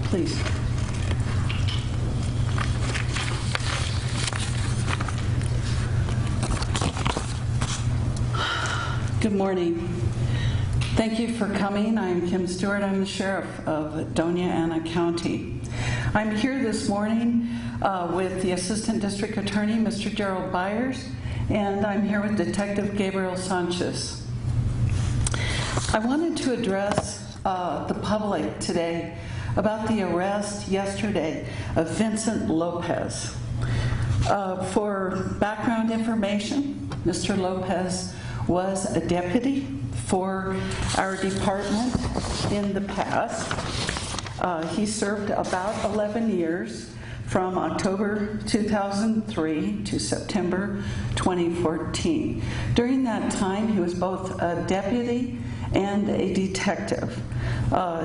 please. Good morning. Thank you for coming. I'm Kim Stewart. I'm the sheriff of Doña Ana County. I'm here this morning with the Assistant District Attorney, Mr. Gerald Byers, and I'm here with Detective Gabriel Sanchez. I wanted to address the public today about the arrest yesterday of Vincent Lopez. For background information, Mr. Lopez was a deputy for our department in the past. He served about 11 years from October 2003 to September 2014. During that time, he was both a deputy and a detective.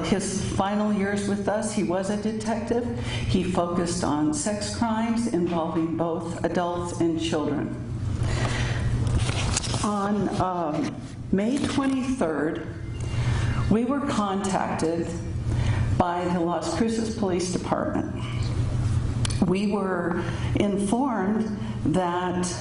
His final years with us, he was a detective. He focused on sex crimes involving both adults and children. On May 23rd, we were contacted by the Las Cruces Police Department. We were informed that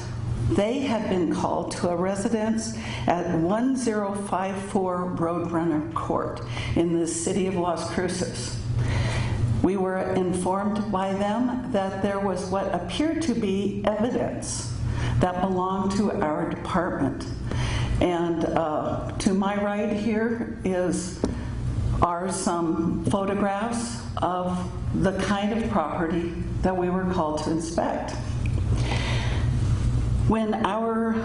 they had been called to a residence at 1054 Roadrunner Court in the city of Las Cruces. We were informed by them that there was what appeared to be evidence that belonged to our department. And to my right here are some photographs of the kind of property that we were called to inspect. When our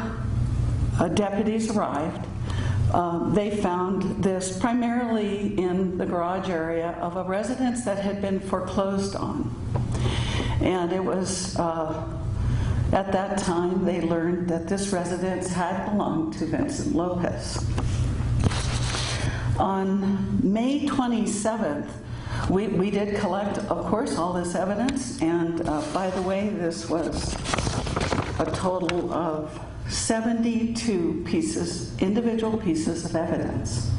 deputies arrived, they found this primarily in the garage area of a residence that had been foreclosed on. And it was at that time, they learned that this residence had belonged to Vincent Lopez. On May 27th, we did collect, of course, all this evidence, and by the way, this was a total of 72 individual pieces of evidence.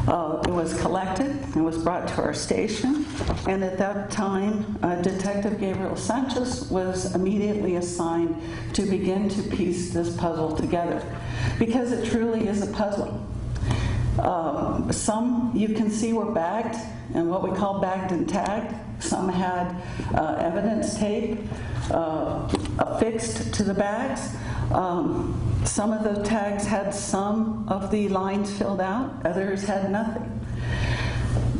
It was collected and was brought to our station, and at that time, Detective Gabriel Sanchez was immediately assigned to begin to piece this puzzle together, because it truly is a puzzle. Some you can see were bagged, and what we call bagged and tagged. Some had evidence tape affixed to the bags. Some of the tags had some of the lines filled out, others had nothing.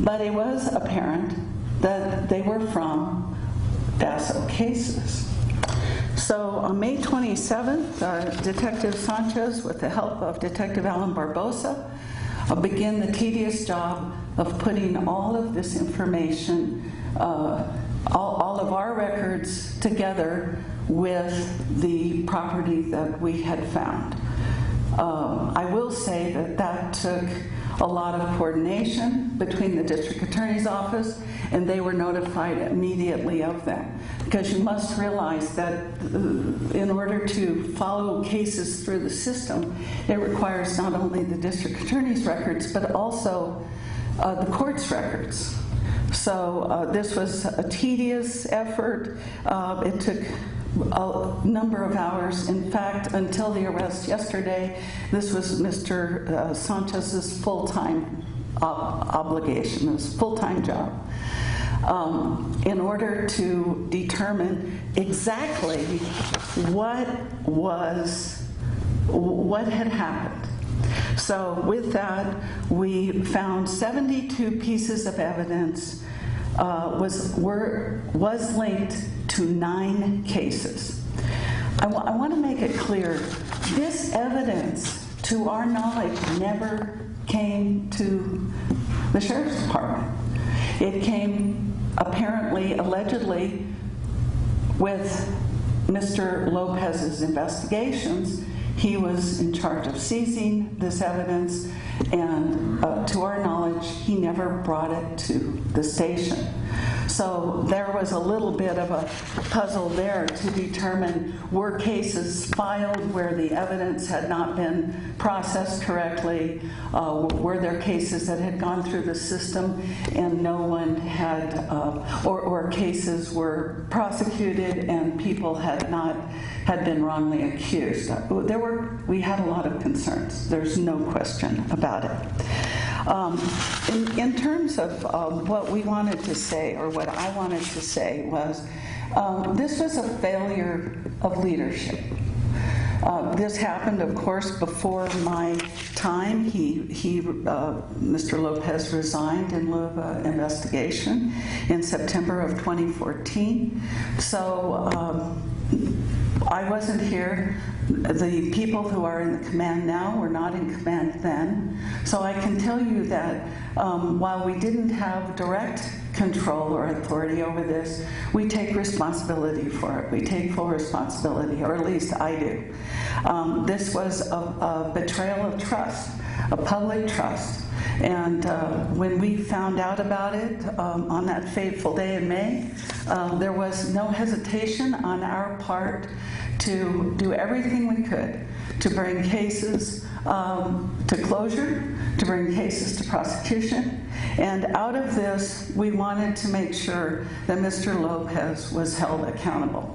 But it was apparent that they were from DASO cases. So on May 27th, Detective Sanchez, with the help of Detective Alan Barbosa, began the tedious job of putting all of this information, all of our records together with the property that we had found. I will say that took a lot of coordination between the district attorney's office, and they were notified immediately of them. Because you must realize that in order to follow cases through the system, it requires not only the district attorney's records, but also the court's records. So this was a tedious effort. It took a number of hours. In fact, until the arrest yesterday, this was Mr. Sanchez's full-time obligation, his full-time job, in order to determine exactly what had happened. So with that, we found 72 pieces of evidence was linked to 9 cases. I want to make it clear, this evidence, to our knowledge, never came to the Sheriff's Department. It came apparently, allegedly, with Mr. Lopez's investigations. He was in charge of seizing this evidence, and to our knowledge, he never brought it to the station. So there was a little bit of a puzzle there to determine, were cases filed where the evidence had not been processed correctly? Were there cases that had gone through the system and no one had, or cases were prosecuted and people had been wrongly accused? We had a lot of concerns. There's no question about it. In terms of what we wanted to say, or what I wanted to say, was this was a failure of leadership. This happened, of course, before my time. Mr. Lopez resigned in lieu of an investigation in September of 2014. So I wasn't here. The people who are in the command now were not in command then. So I can tell you that while we didn't have direct control or authority over this, we take responsibility for it. We take full responsibility, or at least I do. This was a betrayal of trust, a public trust. And when we found out about it on that fateful day in May, there was no hesitation on our part to do everything we could to bring cases to closure, to bring cases to prosecution. And out of this, we wanted to make sure that Mr. Lopez was held accountable.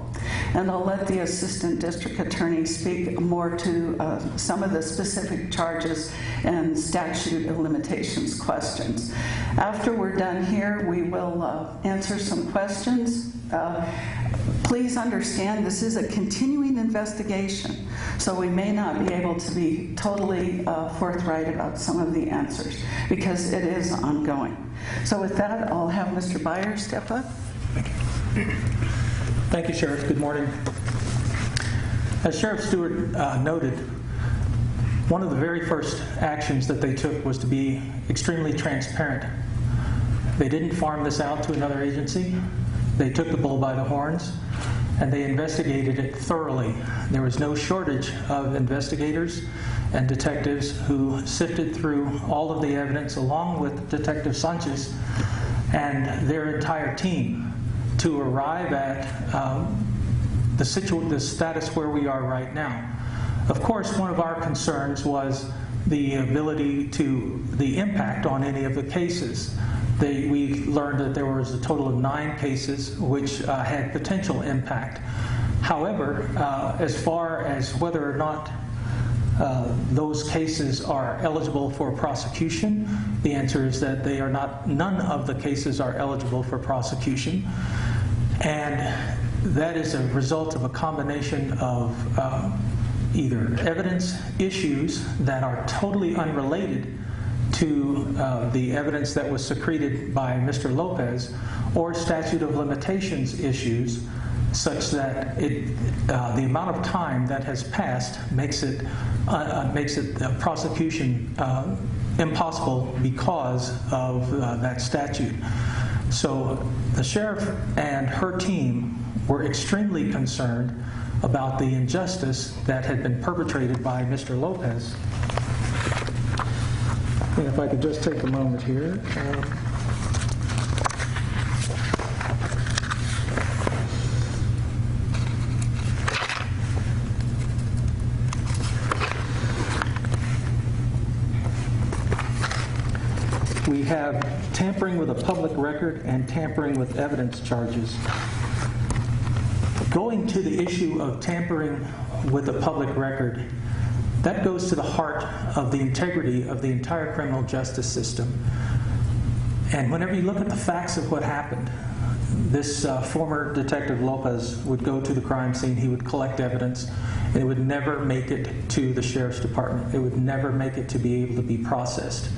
And I'll let the Assistant District Attorney speak more to some of the specific charges and statute of limitations questions. After we're done here, we will answer some questions. Please understand this is a continuing investigation, so we may not be able to be totally forthright about some of the answers because it is ongoing. So with that, I'll have Mr. Byers step up. Thank you. Thank you, Sheriff. Good morning. As Sheriff Stewart noted, one of the very first actions that they took was to be extremely transparent. They didn't farm this out to another agency. They took the bull by the horns, and they investigated it thoroughly. There was no shortage of investigators and detectives who sifted through all of the evidence, along with Detective Sanchez and their entire team, to arrive at the status where we are right now. Of course, one of our concerns was the impact on any of the cases. We learned that there was a total of 9 cases which had potential impact. However, as far as whether or not those cases are eligible for prosecution, the answer is that they are not. None of the cases are eligible for prosecution, and that is a result of a combination of either evidence issues that are totally unrelated to the evidence that was secreted by Mr. Lopez, or statute of limitations issues, such that the amount of time that has passed makes it prosecution impossible because of that statute. So the sheriff and her team were extremely concerned about the injustice that had been perpetrated by Mr. Lopez. And if I could just take a moment here. We have tampering with a public record and tampering with evidence charges. Going to the issue of tampering with a public record, that goes to the heart of the integrity of the entire criminal justice system. And whenever you look at the facts of what happened, this former Detective Lopez would go to the crime scene, he would collect evidence, and it would never make it to the sheriff's department. It would never make it to be able to be processed.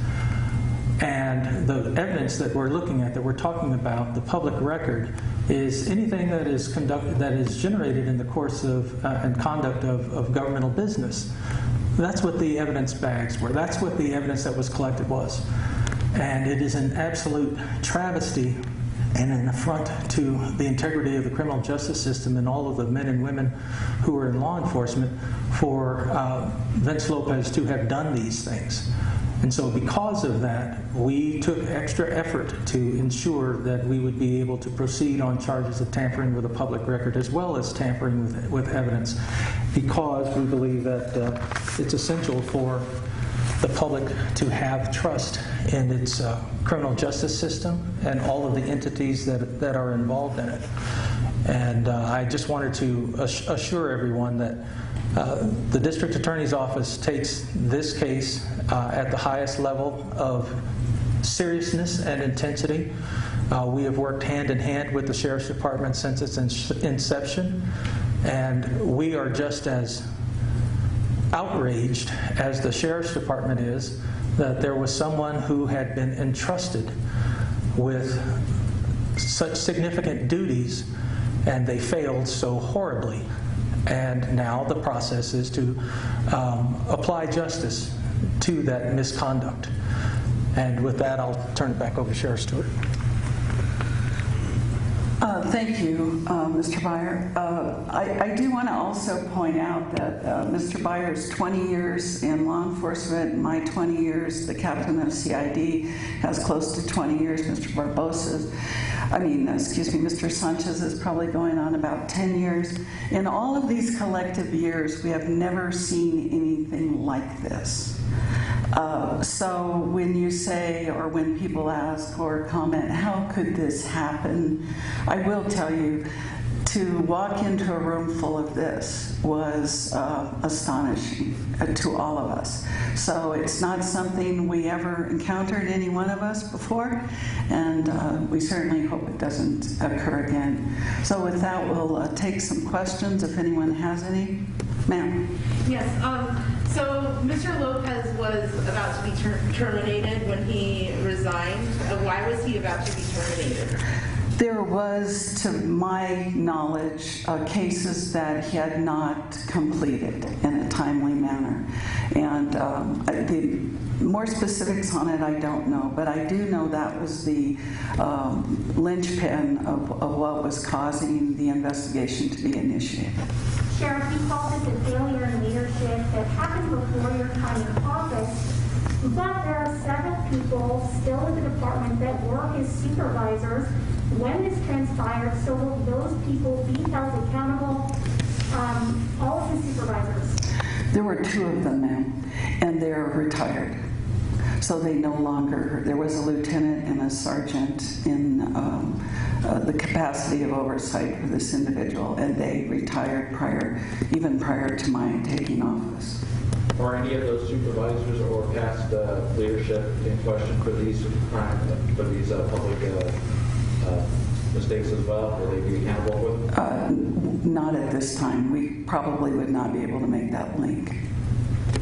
And the evidence that we're looking at, that we're talking about, the public record, is anything that is conducted, that is generated in the course of and conduct of governmental business. That's what the evidence bags were. That's what the evidence that was collected was. And it is an absolute travesty and an affront to the integrity of the criminal justice system and all of the men and women who are in law enforcement for Vince Lopez to have done these things. And so because of that, we took extra effort to ensure that we would be able to proceed on charges of tampering with a public record as well as tampering with evidence, because we believe that it's essential for the public to have trust in its criminal justice system and all of the entities that are involved in it. And I just wanted to assure everyone that the District Attorney's Office takes this case at the highest level of seriousness and intensity. We have worked hand in hand with the Sheriff's Department since its inception, and we are just as outraged as the Sheriff's Department is that there was someone who had been entrusted with such significant duties and they failed so horribly. And now the process is to apply justice to that misconduct. And with that, I'll turn it back over to Sheriff Stewart. Thank you, Mr. Byer. I do want to also point out that Mr. Byer's 20 years in law enforcement, my 20 years, the captain of CID has close to 20 years. Mr. Mr. Sanchez is probably going on about 10 years. In all of these collective years, we have never seen anything like this. So when you say, or when people ask or comment, how could this happen? I will tell you, to walk into a room full of this was astonishing to all of us. So it's not something we ever encountered, any one of us, before, and we certainly hope it doesn't occur again. So with that, we'll take some questions if anyone has any. Ma'am. Yes. So Mr. Lopez was about to be terminated when he resigned. Why was he about to be terminated? There was, to my knowledge, cases that he had not completed in a timely manner. And the more specifics on it, I don't know. But I do know that was the linchpin of what was causing the investigation to be initiated. Sheriff, you called this a failure in leadership that happened before your time in office, but there are several people still in the department that work as supervisors when this transpired, so will those people be held accountable, all of the supervisors? There were 2 of them, ma'am, and they're retired. So they no longer, there was a lieutenant and a sergeant in the capacity of oversight for this individual, and they retired even prior to my taking office. Are any of those supervisors or past leadership in question for these public mistakes as well? Will they be accountable for them? Not at this time. We probably would not be able to make that link.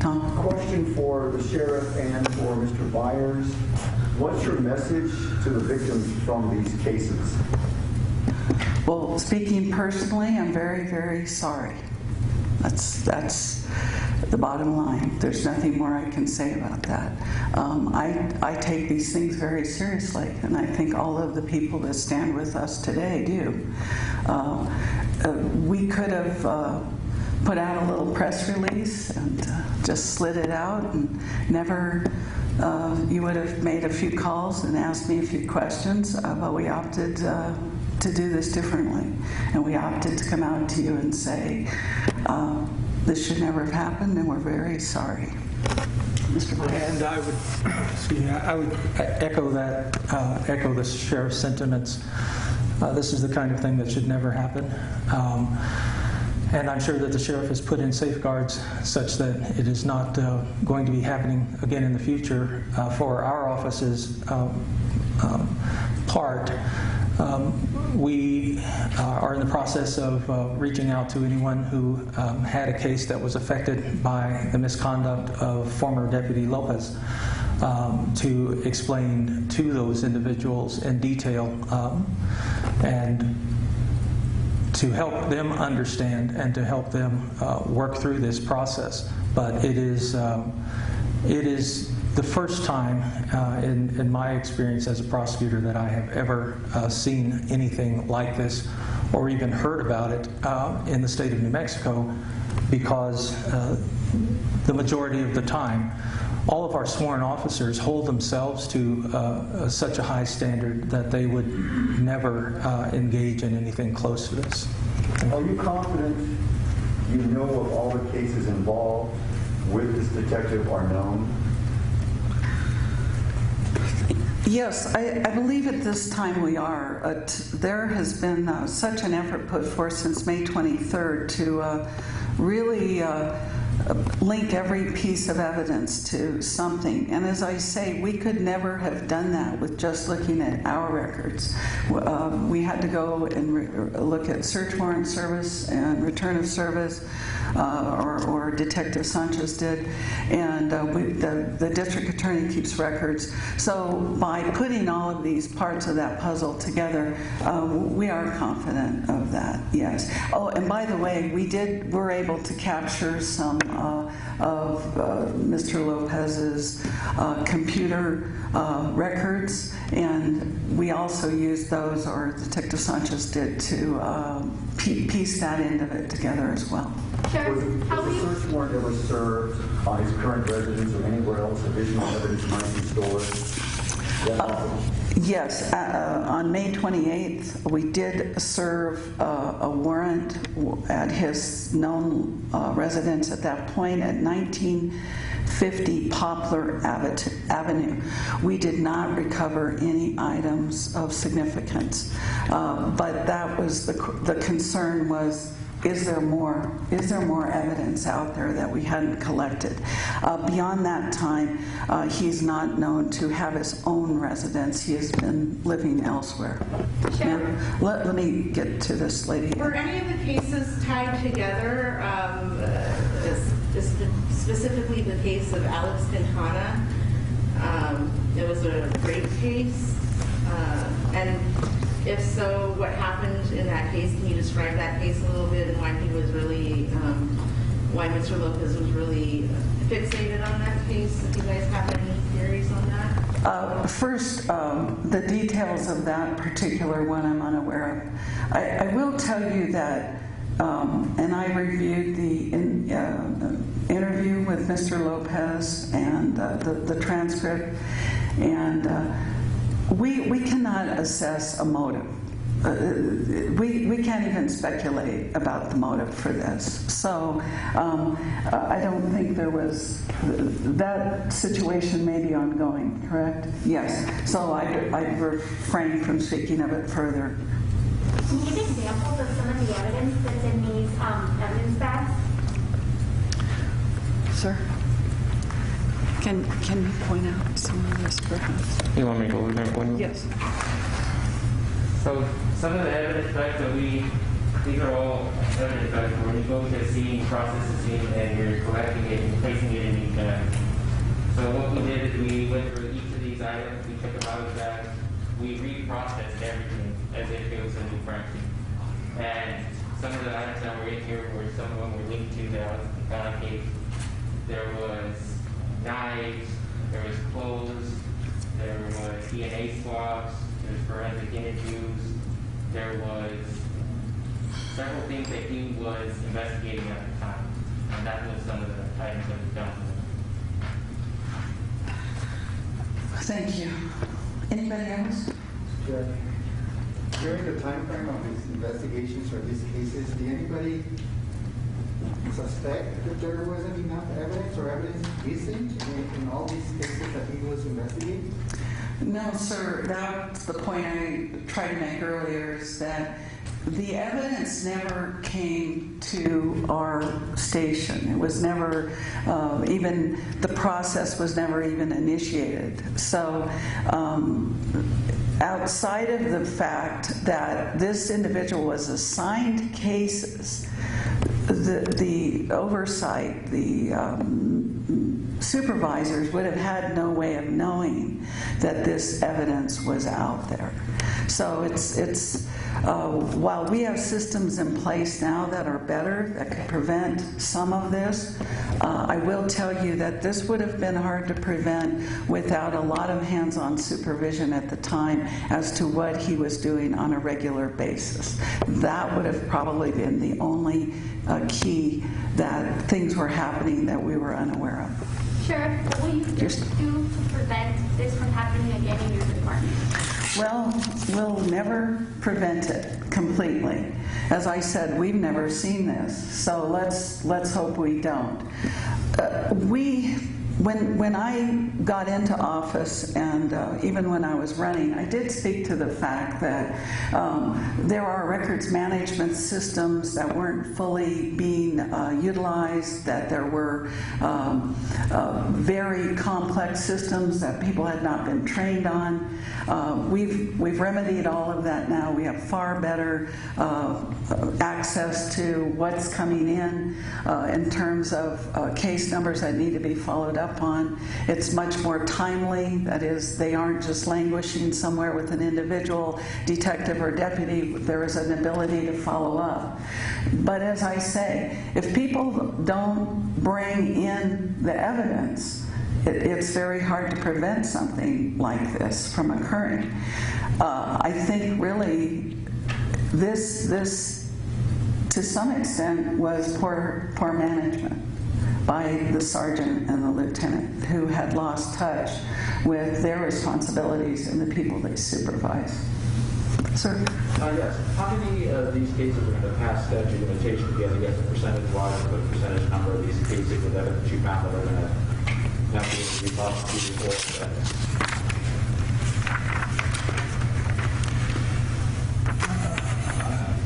Tom? Question for the sheriff and for Mr. Byers. What's your message to the victims from these cases? Well, speaking personally, I'm very, very sorry. That's the bottom line. There's nothing more I can say about that. I take these things very seriously, and I think all of the people that stand with us today do. We could have put out a little press release and just slid it out, and never, you would have made a few calls and asked me a few questions, but we opted to do this differently. And we opted to come out to you and say, this should never have happened, and we're very sorry. Mr. Blair. And I would echo that, echo the sheriff's sentiments. This is the kind of thing that should never happen. And I'm sure that the sheriff has put in safeguards such that it is not going to be happening again in the future. For our office's part, we are in the process of reaching out to anyone who had a case that was affected by the misconduct of former Deputy Lopez to explain to those individuals in detail and to help them understand and to help them work through this process. But it is the first time in my experience as a prosecutor that I have ever seen anything like this or even heard about it in the state of New Mexico, because the majority of the time, all of our sworn officers hold themselves to such a high standard that they would never engage in anything close to this. Are you confident you know of all the cases involved with this detective are known? Yes, I believe at this time we are. There has been such an effort put forth since May 23rd to really link every piece of evidence to something. And as I say, we could never have done that with just looking at our records. We had to go and look at search warrant service and return of service, or Detective Sanchez did, and the district attorney keeps records. So by putting all of these parts of that puzzle together, we are confident of that, yes. Oh, and by the way, we're able to capture some of Mr. Lopez's computer records, and we also used those, or Detective Sanchez did, to piece that end of it together as well. Sheriff, how Was do a you... search warrant ever served on his current residence or anywhere else additional evidence might be stored? Yes, on May 28th, we did serve a warrant at his known residence at that point at 1950 Poplar Avenue. We did not recover any items of significance, but that was the concern was, is there more evidence out there that we hadn't collected? Beyond that time, he's not known to have his own residence. He has been living elsewhere. Sure. Let me get to this lady. Were any of the cases tied together, specifically the case of Alex Quintana? It was a rape case, and if so, what happened in that case? Can you describe that case a little bit and why he was really, why Mr. Lopez was really fixated on that case? If you guys have any theories on that? First, the details of that particular one I'm unaware of. I will tell you that, and I reviewed the interview with Mr. Lopez and the transcript, and we cannot assess a motive. We can't even speculate about the motive for this. So I don't think there was, that situation may be ongoing, correct? Yes. So I refrain from speaking of it further. Can you give examples of some of the evidence that's in these evidence bags? Sir? Can you point out some of this perhaps? You want me to go over that one? Yes. So some of the evidence bags that these are all evidence bags when you go to a scene, process the scene, and you're collecting it and placing it in each bag. So what we did is we went through each of these items, we took them out of the bag, we reprocessed everything as if it was a new fraction. And some of the items that were in here were, some of them were linked to the Alex Quintana case. There was knives, there was clothes, there was DNA swabs, there was forensic interviews, there was several things that he was investigating at the time, and that was some of the items that we found. Thank you. Anybody else? Judge, during the time frame of these investigations or these cases, did anybody suspect that there wasn't enough evidence or evidence missing in all these cases that he was investigating? No, sir. That's the point I tried to make earlier, is that the evidence never came to our station. It was never, even the process was never even initiated. So outside of the fact that this individual was assigned cases, the oversight, the supervisors would have had no way of knowing that this evidence was out there. So it's while we have systems in place now that are better, that could prevent some of this, I will tell you that this would have been hard to prevent without a lot of hands-on supervision at the time as to what he was doing on a regular basis. That would have probably been the only key that things were happening that we were unaware of. Sheriff, what will you do to prevent this from happening again in your department? Well, we'll never prevent it completely. As I said, we've never seen this, so let's hope we don't. When I got into office, and even when I was running, I did speak to the fact that there are records management systems that weren't fully being utilized, that there were very complex systems that people had not been trained on. We've remedied all of that now. We have far better access to what's coming in terms of case numbers that need to be followed up on. It's much more timely. That is, they aren't just languishing somewhere with an individual detective or deputy. There is an ability to follow up. But as I say, if people don't bring in the evidence, it's very hard to prevent something like this from occurring. I think really this to some extent was poor management by the sergeant and the lieutenant, who had lost touch with their responsibilities and the people they supervise. Sir? Yes. How many of these cases are in the past statute of limitations? Again, I guess the percentage-wise, what percentage number of these cases with evidence you found that are going to have to be prosecuted for?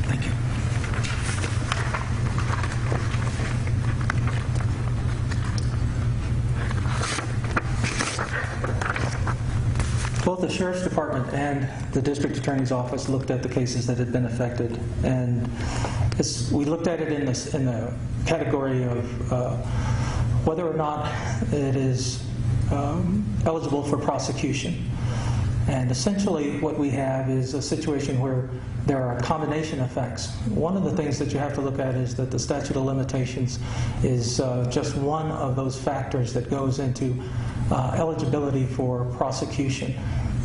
Thank you. Both the Sheriff's Department and the District Attorney's Office looked at the cases that had been affected, and we looked at it in the category of whether or not it is eligible for prosecution. And essentially what we have is a situation where there are combination effects. One of the things that you have to look at is that the statute of limitations is just one of those factors that goes into eligibility for prosecution.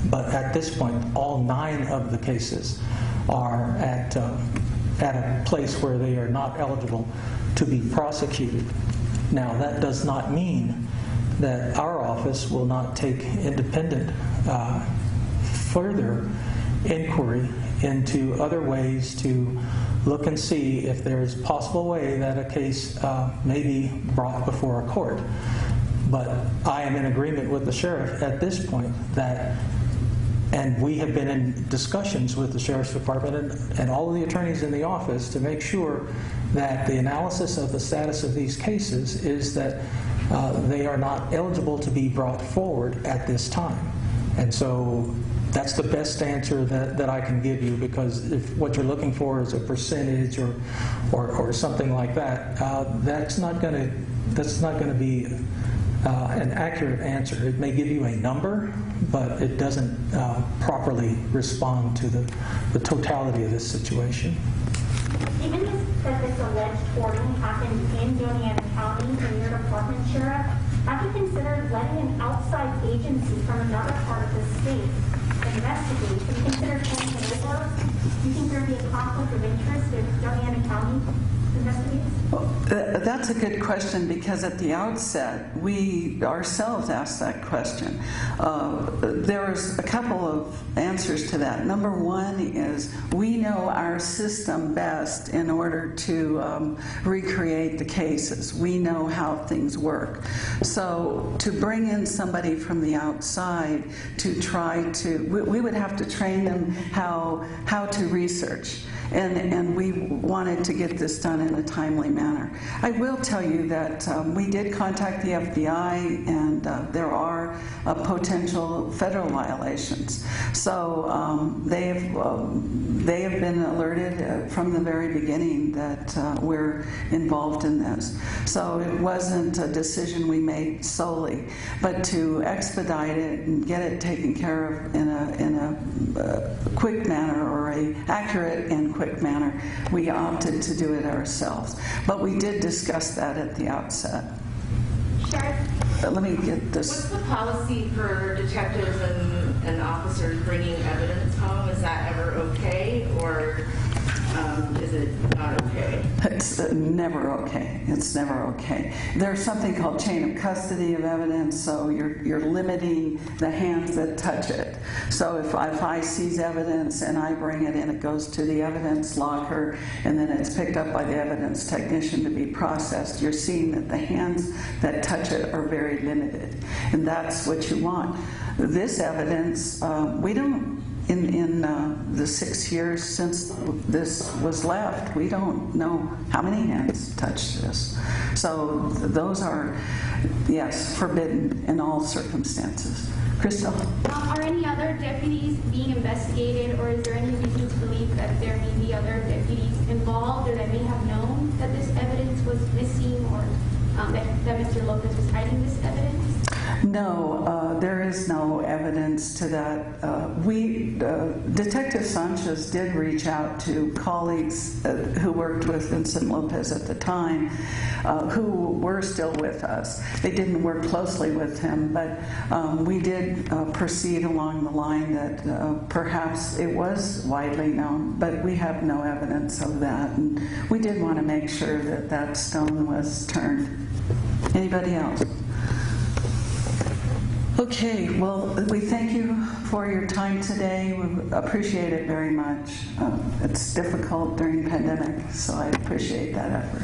But at this point, all 9 of the cases are at a place where they are not eligible to be prosecuted. Now, that does not mean that our office will not take independent further inquiry into other ways to look and see if there's a possible way that a case may be brought before a court. But I am in agreement with the sheriff at this point that, and we have been in discussions with the Sheriff's Department and all of the attorneys in the office to make sure that the analysis of the status of these cases is that they are not eligible to be brought forward at this time. And so that's the best answer that I can give you, because if what you're looking for is a percentage or something like that, that's not going to be an accurate answer. It may give you a number, but it doesn't properly respond to the totality of this situation. Even if this alleged hoarding happened in Doña County in your department, Sheriff, have you considered letting an outside agency from another part of the state investigate? Have you considered paying the labor? Do you think there would be a conflict of interest if Doña County investigates? That's a good question, because at the outset, we ourselves asked that question. There's a couple of answers to that. Number one is we know our system best in order to recreate the cases. We know how things work. So to bring in somebody from the outside to try to, we would have to train them how to research. and we wanted to get this done in a timely manner. I will tell you that we did contact the FBI, and there are potential federal violations. So they have been alerted from the very beginning that we're involved in this. So it wasn't a decision we made solely, but to expedite it and get it taken care of in a quick manner, or a accurate and quick manner, we opted to do it ourselves. But we did discuss that at the outset. Let me get this. What's the policy for detectives and officers bringing evidence home? Is that ever okay, or is it not okay? It's never okay. It's never okay. There's something called chain of custody of evidence, so you're limiting the hands that touch it. So if I seize evidence and I bring it in, it goes to the evidence locker, and then it's picked up by the evidence technician to be processed. You're seeing that the hands that touch it are very limited, and that's what you want. This evidence, we don't. In the 6 years since this was left, we don't know how many hands touched this. So those are, yes, forbidden in all circumstances. Crystal? Are any other deputies being investigated, or is there any reason to believe that there may be other deputies involved, or that may have known that this evidence was missing, or that Mr. Lopez was hiding this evidence? No, there is no evidence to that. Detective Sanchez did reach out to colleagues who worked with Vincent Lopez at the time, who were still with us. They didn't work closely with him, but we did proceed along the line that perhaps it was widely known, but we have no evidence of that. And we did want to make sure that that stone was turned. Anybody else? Okay, well, we thank you for your time today. We appreciate it very much. It's difficult during pandemic, so I appreciate that effort.